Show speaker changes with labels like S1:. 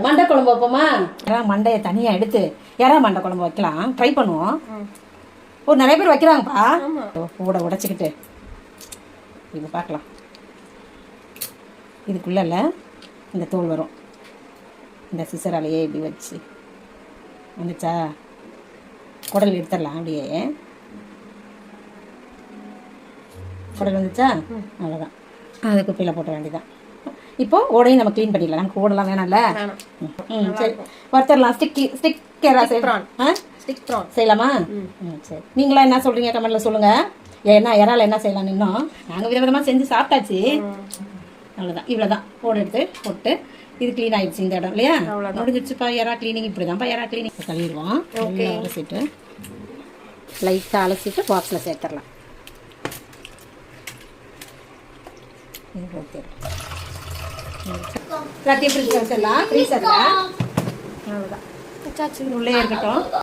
S1: மண்டை குழம்பு வைப்போமா? மண்டையை தனியாக எடுத்து எறா மண்டை குழம்பு வைக்கலாம், ட்ரை பண்ணுவோம். ஒரு நிறைய பேர் வைக்கிறாங்கப்பா. உடைச்சிக்கிட்டு இது பார்க்கலாம். இதுக்குள்ள இந்த தோல் வரும். இந்த சிசராலேயே இப்படி வச்சு வந்துச்சா, குடல் எடுத்துடலாம். அப்படியே குடல் வந்துச்சா, அவ்வளோதான். அது குப்பையில் போட்ட வேண்டியதான். இப்போ ஓடையும் நம்ம க்ளீன் பண்ணிடலாம். நமக்கு ஓடலாம் வேணாம்ல. சரி, வறுத்தரலாம். ஸ்டிக் செய்யலாமா? சரி, நீங்களா என்ன சொல்றீங்க கமெண்ட்ல சொல்லுங்க. ஏன்னா இறால என்ன செய்யலாம்? இன்னும் நாங்கள் விதவிதமாக செஞ்சு சாப்பிட்டாச்சு. அவ்வளோதான், இவ்வளோதான். ஓடு எடுத்து போட்டு இது க்ளீன் ஆயிடுச்சு இந்த இடம் இல்லையா? முடிஞ்சிடுச்சுப்பா இறா க்ளீனிங். இப்படி தான்ப்பா இறா க்ளீனிங். கழுவிடுவோம். அலசிட்டு லைட்டாக அலசிட்டு பாக்ஸில் சேர்த்துடலாம். எல்லாத்தையும் ஃப்ரிட்ஜில் வச்சிடலாம். ஃப்ரீசரில். அவ்வளோதான், உள்ளே இருக்கட்டும்.